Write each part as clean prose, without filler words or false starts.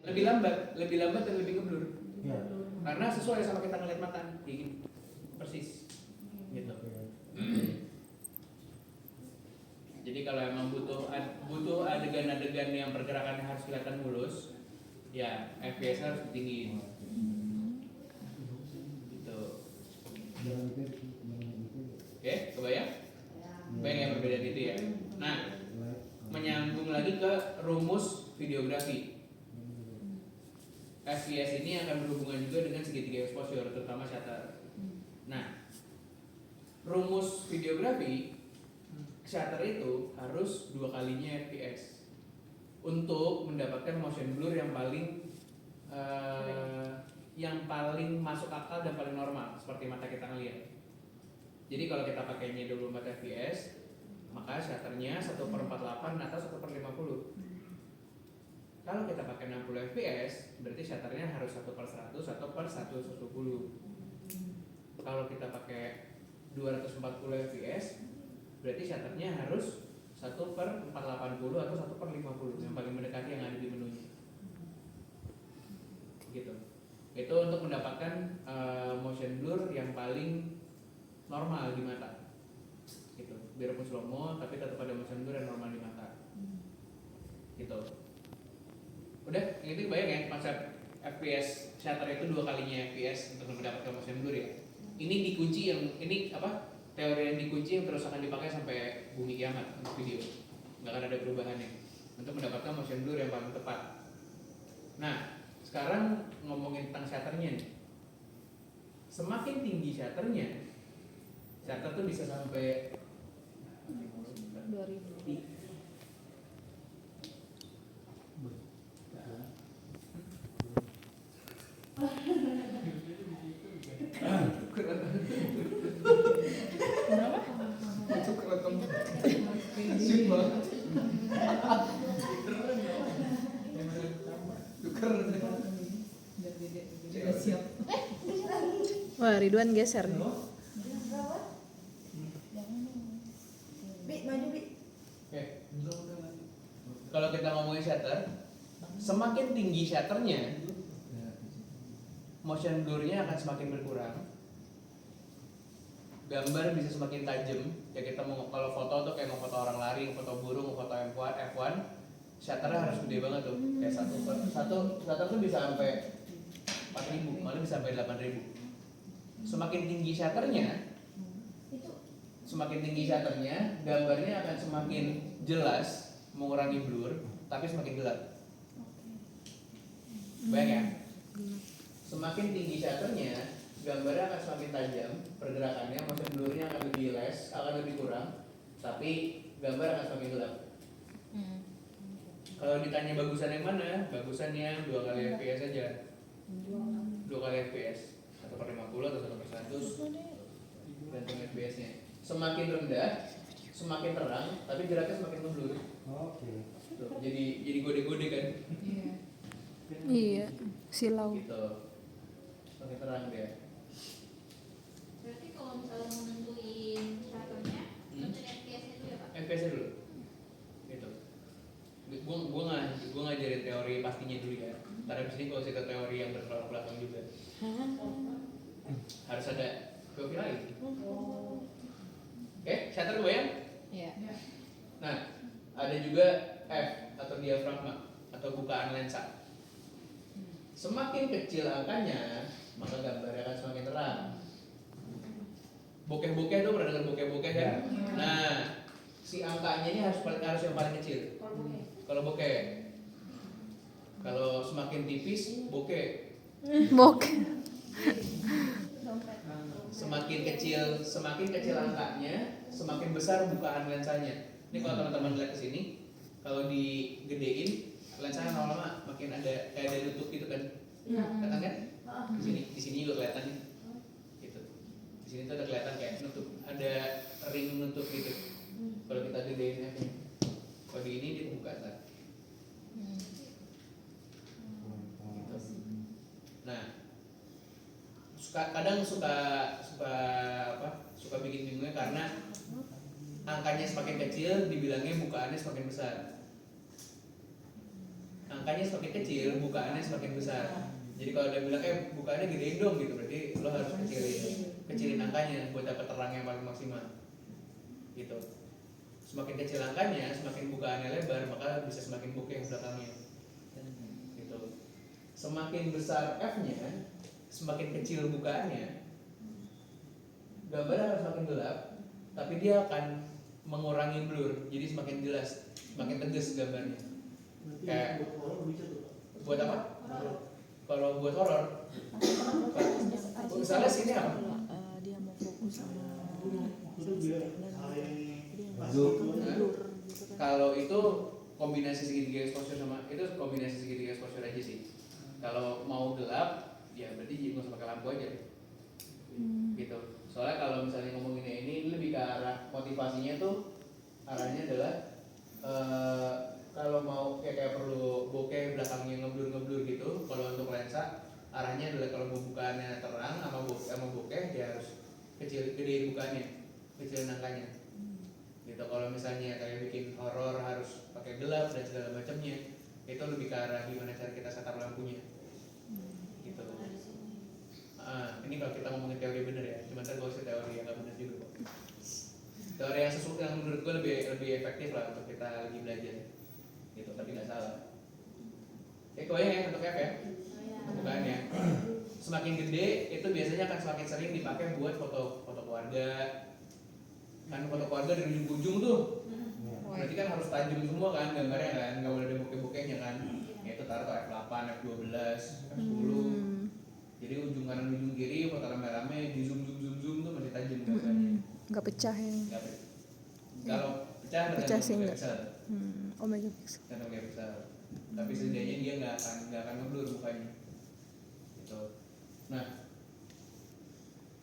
lebih lambat dan lebih ngeblur. Ya. Karena sesuai sama kita ngeliat mata, kayak gini, persis, gitu. Jadi kalau emang butuh adegan-adegan yang pergerakannya harus kelihatan mulus, ya FPS harus ditinggiin. Gitu. Oke, kebayang? Kebayang yang perbedaan itu ya. Nah, menyambung lagi ke rumus videografi. FPS ini akan berhubungan juga dengan segitiga exposure, terutama shutter. Nah, rumus videografi shutter itu harus 2 kalinya FPS untuk mendapatkan motion blur yang paling masuk akal dan paling normal seperti mata kita ngelihat. Jadi kalau kita pakainya 24 fps, maka shutternya 1/48 atau 1/50. Kalau kita pakai 60 fps, berarti shutternya harus 1/100 atau per 1/10. Kalau kita pakai 240 fps, berarti shutternya harus 1/480 atau 1/50, yang paling mendekati yang ada di menunya. Gitu. Itu untuk mendapatkan motion blur yang paling normal di mata. Gitu. Biarpun slow mo, tapi tetap ada motion blur yang normal di mata. Gitu. Udah, ini kebayang ya konsep FPS shutter itu 2 kalinya FPS untuk mendapatkan motion blur ya. Ini dikunci teori yang dikunci yang terus akan dipakai sampai bumi kiamat untuk video. Nggak akan ada perubahannya untuk mendapatkan motion blur yang paling tepat. Nah, sekarang ngomongin tentang shutternya nih. Semakin tinggi shutternya, shutter tuh bisa sampai 2000. Wah, Ridwan geser nih. Oke. Kalau kita ngomongin shutter, semakin tinggi shutternya, motion blurnya akan semakin berkurang. Gambar bisa semakin tajam. Ya kita kalau foto tuh kayak mau foto orang lari, foto burung, foto F1, shutternya harus gede banget tuh. Kayak satu shutter tuh bisa sampai 4.000, malah bisa sampai 8.000. Semakin tinggi shutternya, gambarnya akan semakin jelas, mengurangi blur, tapi semakin gelap. Bayang ya? Semakin tinggi shutternya, gambarnya akan semakin tajam, pergerakannya, motion blurnya akan lebih kurang, tapi gambar akan semakin gelap. Kalau ditanya bagusan yang mana? Bagusan yang 2 kali fps aja. 2 kali fps, 1/50 atau 1/100, gantung fps-nya. Semakin rendah, semakin terang, tapi jaraknya semakin ngeblur. Oke. Jadi gode-gode kan? Iya, silau. Gitu. Semakin terang dia. Berarti kalau misalnya mau nentuin shutternya, nentuin FPS-nya dulu ya Pak? FPS-nya dulu. Gitu. Gue ngajarin teori pastinya dulu ya. Ntar abis ini gue cerita teori yang bertolak belakang juga. Harus ada teori lain. Oke, shutter gue ya. Iya. Nah, ada juga F atau diafragma atau bukaan lensa. Semakin kecil angkanya, maka gambarnya akan semakin terang. Bokeh-bokeh tuh pernah dengar bokeh-bokeh kan? Nah, si angkanya ini harus yang paling kecil. Kalau bokeh. Kalau semakin tipis, bokeh. Semakin kecil angkanya, semakin besar bukaan lensanya. Ini kalau teman-teman lihat ke sini, kalau digedein lensanya lama-lama makin ada kayak ada nutup gitu kan? Kelihatan kan? Di sini juga kelihatan nih. Gitu. Di sini tuh ada kelihatan kayak nutup, ada ring nutup gitu. Kalau kita gedein F-nya. Kalau di ini dia kebuka kan? Nah, kadang suka bikin bingungnya karena angkanya semakin kecil dibilangnya bukaannya semakin besar. angkanya semakin kecil, bukaannya semakin besar. Jadi kalau dia bilang bukaannya gedein dong gitu, berarti lo harus kecilin angkanya buat dapat terang yang paling maksimal. Gitu. Semakin kecil angkanya, semakin bukaannya lebar, maka bisa semakin bokeh belakangnya. Gitu. Semakin besar F-nya, semakin kecil bukaannya, gambarnya akan semakin gelap, tapi dia akan mengurangi blur, jadi semakin jelas, semakin tegas gambarnya. Kayak buat apa? Kalau buat horor, misalnya sini apa? Dia mau fokus sama Kalau itu kombinasi segitiga exposure sama itu kombinasi segitiga exposure aja sih. Kalau mau gelap, ya berarti nggak usah pakai lampu aja. Gitu. Soalnya kalau misalnya ngomonginnya ini lebih ke arah motivasinya tuh arahnya adalah kalau mau kayak perlu bokeh belakangnya ngeblur gitu. Kalau untuk lensa arahnya adalah kalau mau bukaannya terang sama bokeh dia harus gedein bukaannya, kecilin angkanya. Gitu. Kalau misalnya kayak bikin horor harus pakai gelap dan segala macamnya, itu lebih ke arah gimana cara kita setar lampunya. Gitu. Ini kalau kita ngomongin teori bener ya, cuma ntar gue usah teori yang nggak bener juga kok. Teori yang sesuatu yang menurut gue lebih efektif lah untuk kita lagi belajar. Gitu, tapi nggak salah. Kebayang ya untuk F ya? Bukannya semakin gede itu biasanya akan semakin sering dipakai buat foto keluarga. Kan foto keluarga dari ujung ke ujung tuh, berarti kan harus tajam semua kan gambarnya kan, nggak boleh ada bokeh-bokehnya kan. Ya itu taruh F8, F12, F10. Jadi ujung kanan ujung kiri foto rame-rame di zoom tuh masih tajam gambarnya. Nggak pecah ya? Kalau pecah sih enggak. Oh megapixel. Kan megapixel. Tapi setidaknya dia nggak akan ngeblur mukanya. Gitu. Nah,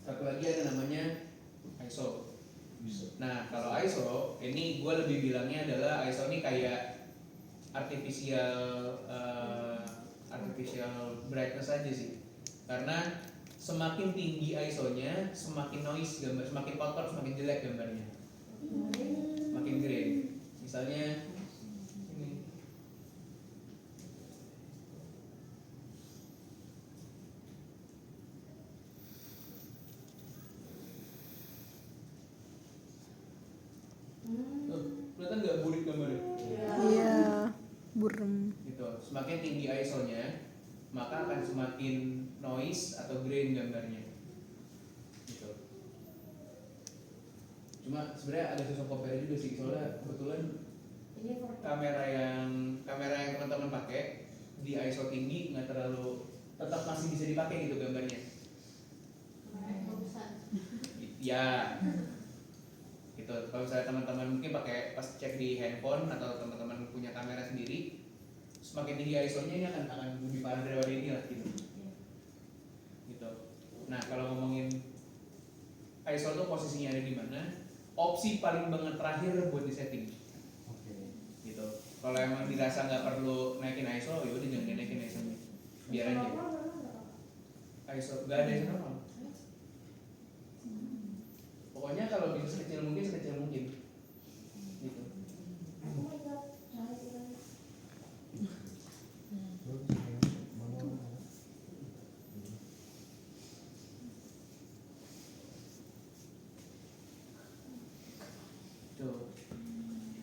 satu lagi ada namanya ISO. Nah, kalau ISO ini gue lebih bilangnya adalah ISO ini kayak artificial brightness aja sih. Karena semakin tinggi ISO-nya, semakin noise gambar, semakin kotor, semakin jelek gambarnya. Semakin grain. Misalnya ini. Tuh, kelihatan nggak burik gambarnya? Iya, burem. Gitu. Semakin tinggi ISO-nya, maka akan semakin noise atau grain gambarnya. Gitu. Cuma sebenarnya ada susah compare juga sih, soalnya kebetulan kamera yang teman-teman pakai di ISO tinggi nggak terlalu, tetap masih bisa dipakai gitu gambarnya. Ya. Gitu. Kalau misalnya teman-teman mungkin pakai pas cek di handphone atau teman-teman punya kamera sendiri, semakin tinggi ISO-nya ini akan lebih parah daripada ini lah gitu. Gitu. Nah, kalau ngomongin ISO itu posisinya ada di mana? Opsi paling banget terakhir buat disetting. Gitu. Kalau emang dirasa nggak perlu naikin ISO, ya udah jangan naikin ISO-nya. Biar aja. ISO nggak ada ISO normal. Pokoknya kalau bisa sekecil mungkin. Gitu.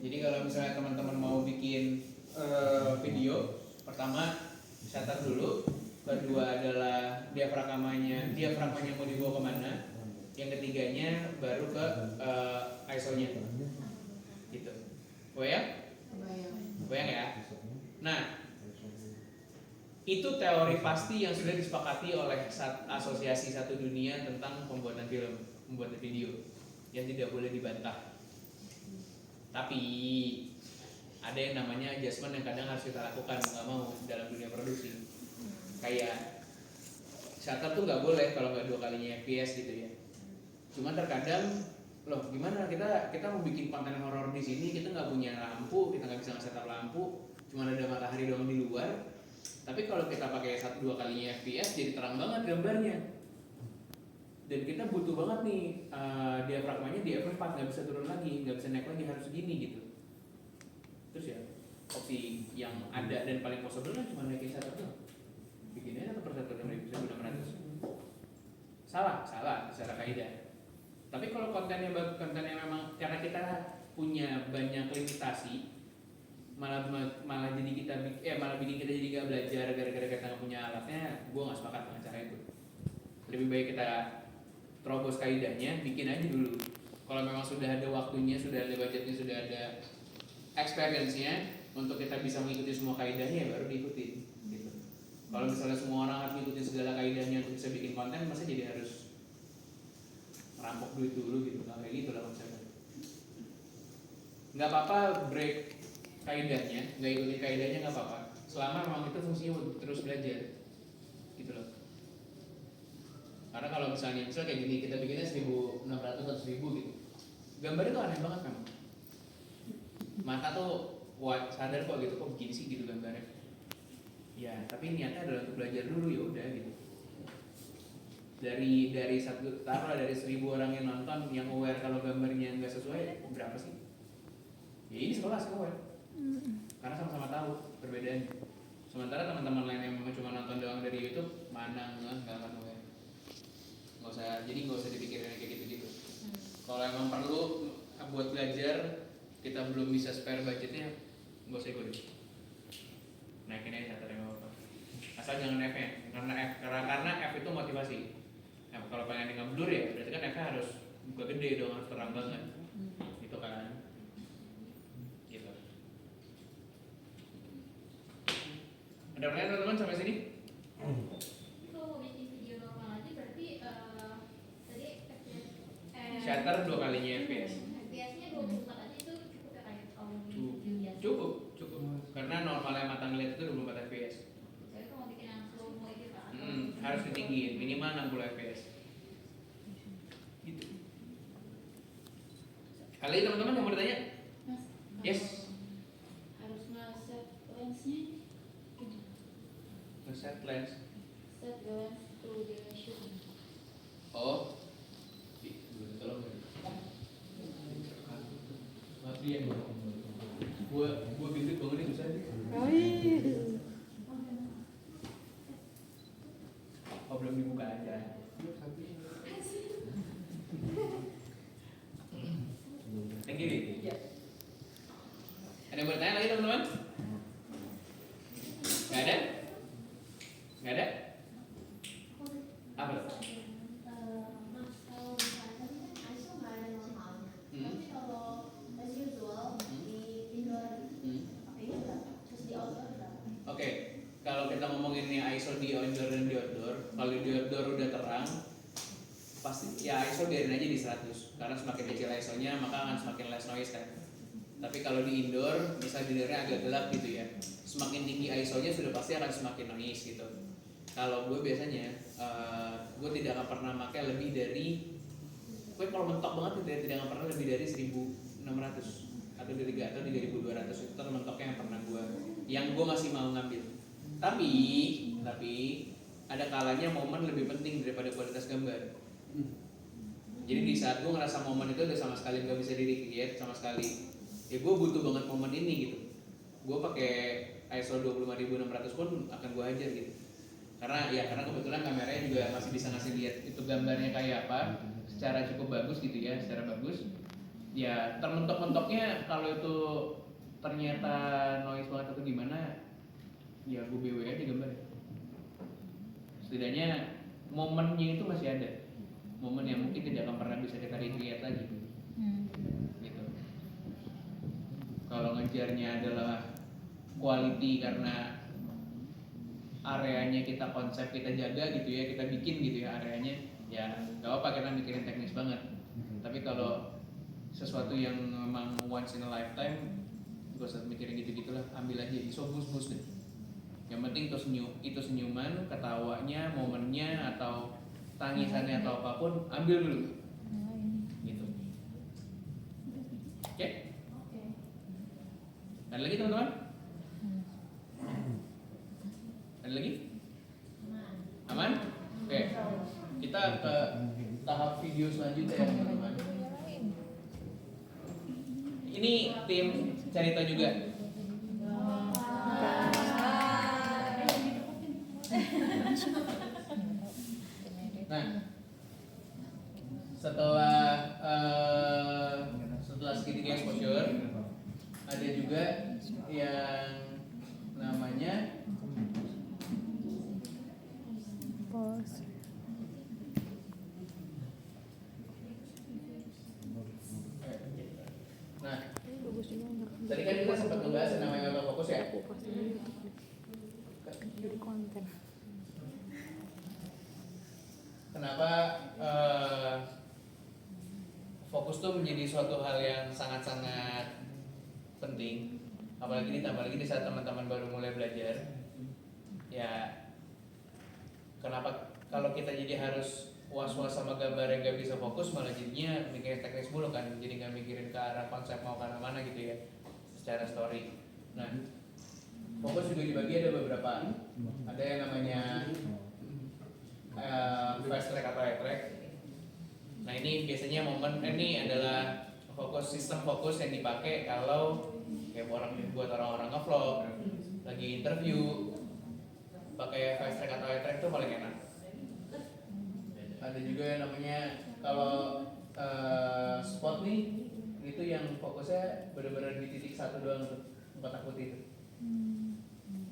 Jadi kalau misalnya teman-teman mau bikin video, pertama shutter dulu, kedua adalah diafragmanya mau dibawa kemana, yang ketiganya baru ke ISO-nya. Gitu. Bayang ya? Nah, itu teori pasti yang sudah disepakati oleh asosiasi satu dunia tentang pembuatan video yang tidak boleh dibantah. Tapi ada yang namanya adjustment yang kadang harus kita lakukan nggak mau dalam dunia produksi. Kayak shutter tuh nggak boleh kalau nggak 2 kalinya FPS gitu ya. Cuma terkadang loh gimana kita mau bikin konten horor di sini, kita nggak punya lampu, kita nggak bisa nge-setup lampu, cuma ada matahari doang di luar. Tapi kalau kita pakai 1-2 kalinya FPS jadi terang banget gambarnya. Dan kita butuh banget nih diafragmanya di F4 nggak bisa turun lagi, nggak bisa naik lagi, harus segini gitu. Terus ya opsi yang ada dan paling possible kan cuma naikin syarat doang. Bikinnya 1/1/1600. Salah secara kaidah. Tapi kalau kontennya memang karena kita punya banyak limitasi, malah jadi kita malah bikin kita jadi gak belajar gara-gara kita nggak punya alatnya. Gue nggak sepakat dengan cara itu. Lebih baik kita terobos kaidahnya, bikin aja dulu. Kalau memang sudah ada waktunya, sudah ada budgetnya, sudah ada experience-nya untuk kita bisa mengikuti semua kaidahnya, ya baru diikutin gitu. Kalau misalnya semua orang harus mengikuti segala kaidahnya untuk bisa bikin konten, masa jadi harus merampok duit dulu gitu. Nggak kayak gitu lah konsepnya. Nggak apa-apa break kaidahnya, nggak ikutin kaidahnya nggak apa-apa, selama memang itu fungsinya untuk terus belajar gitu loh. Karena kalau misalnya kayak gini, kita bikinnya 1.600 atau 1.000 gitu, gambarnya tuh aneh banget memang. Mata tuh sadar kok gitu, kok begini sih gitu gambarnya. Ya tapi niatnya adalah untuk belajar dulu, ya udah gitu. Dari 1.000 orang yang nonton yang aware kalau gambarnya nggak sesuai, berapa sih? Ya ini 11 aware. Karena sama-sama tahu perbedaannya. Sementara teman-teman lain yang memang cuma nonton doang dari YouTube, mana nggak akan aware. Nggak usah dipikirin kayak gitu-gitu. Kalau emang perlu buat belajar, kita belum bisa spare budgetnya, nggak usah ikut. Naikin aja syaratnya nggak apa-apa. Asal jangan F-nya, karena F itu motivasi. Nah, kalau pengen ngeblur ya, berarti kan F-nya harus buka gede dong, harus terang banget. Itu kan. Gitu. Ada pertanyaan teman-teman sampai sini? Kalau mau bikin video normal aja berarti tadi Shutter 2 kalinya FPS. FPS-nya 24 aja itu cukup ya kayak kalau video biasa. Cukup. Karena normalnya mata ngeliat itu 24 fps. Jadi kalau mau bikin yang slow mo gitu kan. Harus ditinggiin, minimal 60 fps. Gitu. Kali ini teman-teman yang mau bertanya? Mas, Yes. harus nge-set lensnya gimana? Nge-set lens. Set the lens to the shoot. Oh. Tolong. Mati ya. Gua gendut banget nih susah nih. Oh belum dibuka aja. Yang gini. Ada yang bertanya lagi teman-teman? Gak ada? Gak ada? Apa? Mas, kalau misalnya kan ISO nggak ada normal. Tapi kalau as usual di indoor ini berapa? Terus di outdoor berapa? Oke, kalau kita ngomongin nih ISO di indoor dan di outdoor, kalau di outdoor udah terang, pasti ya ISO biarin aja di 100. Karena semakin kecil ISO-nya maka akan semakin less noise kan. Tapi kalau di indoor, misalnya di daerah agak gelap gitu ya, semakin tinggi ISO-nya sudah pasti akan semakin noise gitu. Kalau gue biasanya, gue tidak akan pernah pakai lebih dari, gue kalau mentok banget tidak akan pernah lebih dari 1.600 atau 3.200 itu mentoknya yang pernah yang gue masih mau ngambil. Tapi ada kalanya momen lebih penting daripada kualitas gambar. Jadi di saat gue ngerasa momen itu udah sama sekali nggak bisa di-recreate sama sekali, ya gue butuh banget momen ini gitu. Gue pakai ISO 25.600 pun akan gue hajar gitu. Karena kebetulan kameranya juga masih bisa ngasih lihat itu gambarnya kayak apa secara cukup bagus gitu ya, secara bagus. Ya termentok-mentoknya kalau itu ternyata noise banget atau gimana, ya gue BW aja gambarnya. Setidaknya momennya itu masih ada, momen yang mungkin tidak akan pernah bisa kita recreate lagi gitu. Kalau ngejarnya adalah quality karena areanya kita konsep kita jaga gitu ya, kita bikin gitu ya areanya, ya gak apa kita mikirin teknis banget. Tapi kalau sesuatu yang memang once in a lifetime, gak usah mikirin gitu-gitulah, ambil aja ISO bus deh. Yang penting itu senyuman, ketawanya, momennya atau tangisannya atau apapun, ambil dulu gitu. Oke? Ada lagi teman-teman? Ada lagi? Aman? Oke. Kita ke tahap video selanjutnya ya teman-teman. Ini tim cerita juga. Nah, setelah segitiga exposure ada juga yang namanya Pause. nah, Bagus juga nggak? tadi kan kita sempat ngebahas yang namanya autofocus ya. Aku pasti jadi konten. Kenapa fokus tuh menjadi suatu hal yang sangat-sangat penting, apalagi ditambah lagi di saat teman-teman baru mulai belajar. Ya, kenapa kalau kita jadi harus was-was sama gambar yang gak bisa fokus, malah jadinya mikirin teknis mulu kan, jadi gak mikirin ke arah konsep mau ke arah mana gitu ya, secara story. Nah, fokus juga dibagi ada beberapa. Ada yang namanya fast track atau high track. Nah, ini biasanya ini adalah sistem fokus yang dipakai kalau kayak buat orang-orang ngevlog, lagi interview, pakai fast track atau high track itu paling enak. Ada juga yang namanya kalau spot nih, itu yang fokusnya benar-benar di titik satu doang tuh, kotak putih itu.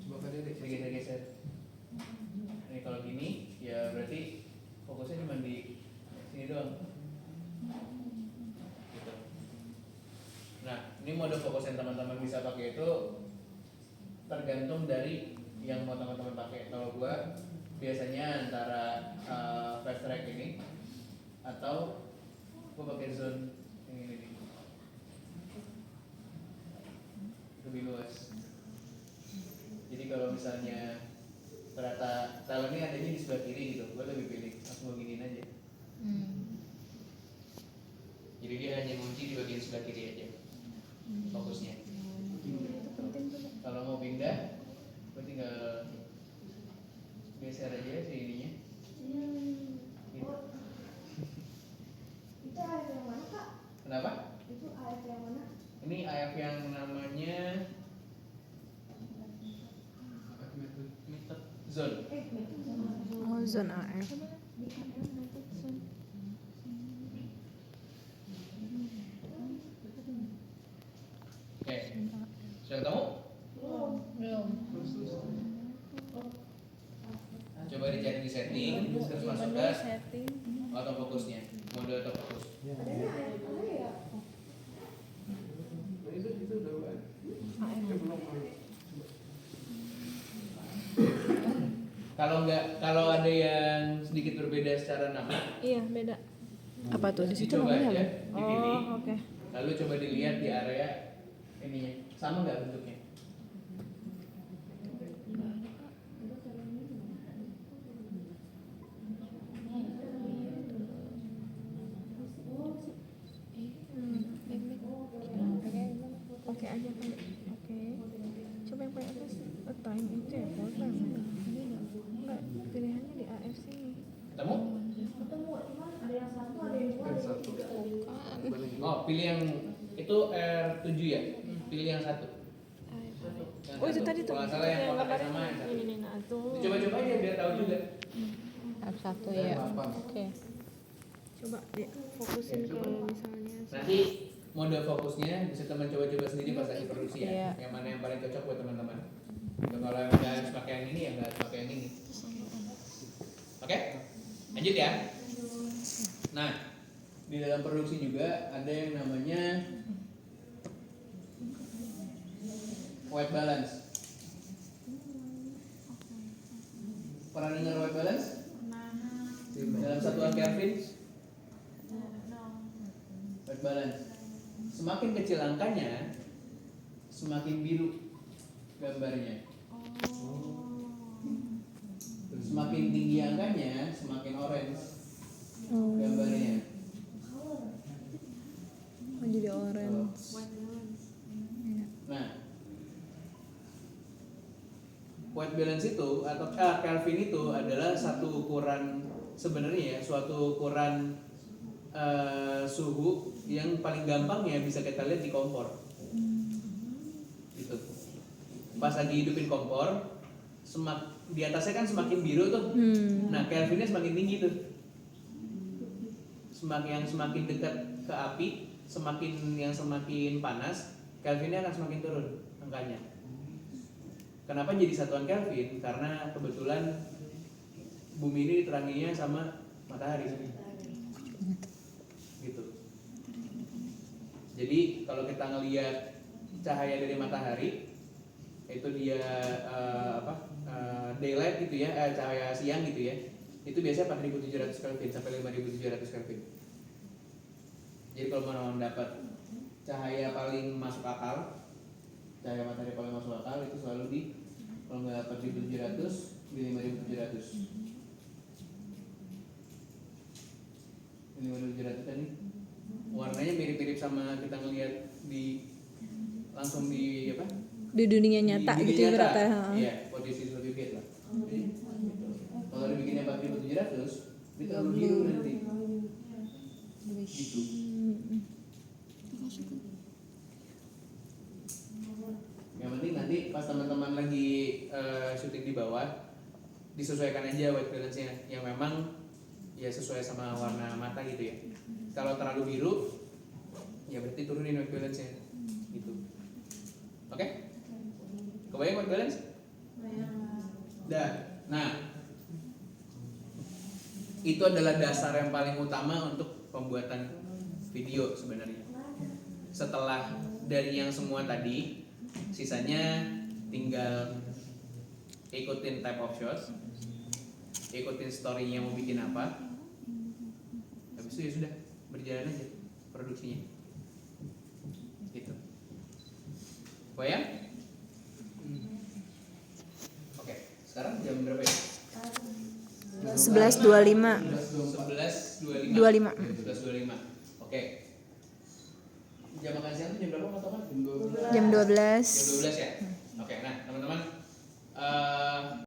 Coba kan dia sedikit geser. Ini kalau gini ya berarti fokusnya cuma di sini doang. Gitu. Nah, ini mode fokus yang teman-teman bisa pakai itu tergantung dari yang mau teman-teman pakai. Kalau gua biasanya antara fast track ini atau gua pakai zone yang ini nih. Lebih luas. Jadi kalau misalnya ternyata talentnya adanya di sebelah kiri gitu, gue lebih pilih langsung beginiin aja. Jadi dia hanya kunci di bagian sebelah kiri aja fokusnya. Kalau mau pindah, gue tinggal geser aja si ininya. Gitu. Itu AF yang mana Kak? Kenapa? Itu AF yang mana? Ini AF yang namanya zone. Oh, zone AF. Oke, sudah ketemu? Belum. Coba dicari di setting, terus masuk ke autofokusnya, mode autofokus. Adanya AF apa ya? Itu udah kalau ada yang sedikit berbeda secara nama, Iya, beda. Apa tuh di situ dicoba namanya? aja, apa? dipilih. Oh, oke. Lalu coba dilihat di area ininya, sama nggak bentuknya? Oke aja kan. Oke. Coba yang paling atas time itu ya, program. Enggak, pilihannya di AF sini. Ketemu? Ketemu, cuman ada yang satu, ada yang dua, ada yang tiga. Oh, pilih yang itu R7 ya? Pilih yang satu. Yang Oh, itu satu. tadi tuh. Kalau nggak salah yang kotaknya sama yang satu. Ini nah tuh. Coba-coba aja biar tahu juga. F1 ya. Oke. Coba dia fokusin ke misalnya. Nanti mode fokusnya bisa teman coba-coba sendiri pas lagi produksi ya. Iya. Yang mana yang paling cocok buat teman-teman. Kalau yang nggak harus pakai yang ini ya nggak harus pakai yang ini. Oke? Lanjut ya. Nah, di dalam produksi juga ada yang namanya white balance. Pernah dengar white balance? Dalam satuan Kelvin? White balance. Semakin kecil angkanya, semakin biru gambarnya. Semakin tinggi angkanya, semakin orange gambarnya. Oh, jadi orange. Nah, white balance itu atau Kelvin itu adalah satu ukuran sebenarnya ya, suatu ukuran suhu yang paling gampang ya bisa kita lihat di kompor. Gitu. Pas lagi hidupin kompor, di atasnya kan semakin biru tuh. Nah, Kelvinnya semakin tinggi tuh. Semakin dekat ke api, semakin panas, Kelvinnya akan semakin turun angkanya. Kenapa jadi satuan Kelvin? Karena kebetulan bumi ini diteranginya sama matahari. Gitu. Jadi kalau kita ngelihat cahaya dari matahari, itu dia daylight gitu ya, cahaya siang gitu ya. Itu biasanya 4700 Kelvin sampai 5700 Kelvin. Jadi kalau mau dapat cahaya paling masuk akal, cahaya matahari paling masuk akal itu selalu di kalau nggak 4700 di 5700. 5700 tadi warnanya mirip-mirip sama kita ngelihat langsung di apa? Di dunia nyata di gitu dunia ya nyata. berarti. Iya, posisi lebih beda lah. Kalau dibikinnya 4700 itu terlalu biru nanti. Gitu. Yang penting nanti pas teman-teman lagi syuting di bawah disesuaikan aja white balance-nya yang memang ya sesuai sama warna mata gitu ya. Kalau terlalu biru ya berarti turunin white balance-nya gitu. Oke? Kebayang white balance? Nah, itu adalah dasar yang paling utama untuk pembuatan video sebenarnya. Setelah dari yang semua tadi, sisanya tinggal ikutin type of shot, ikutin story yang mau bikin apa. Habis itu ya sudah berjalan aja produksinya. Gitu. Bayang? Oke, sekarang jam berapa ya? 11.25. 11.25. 11.25. Oke. Jam makan siang itu jam berapa, Mas Toman? Jam 12. Jam 12 ya?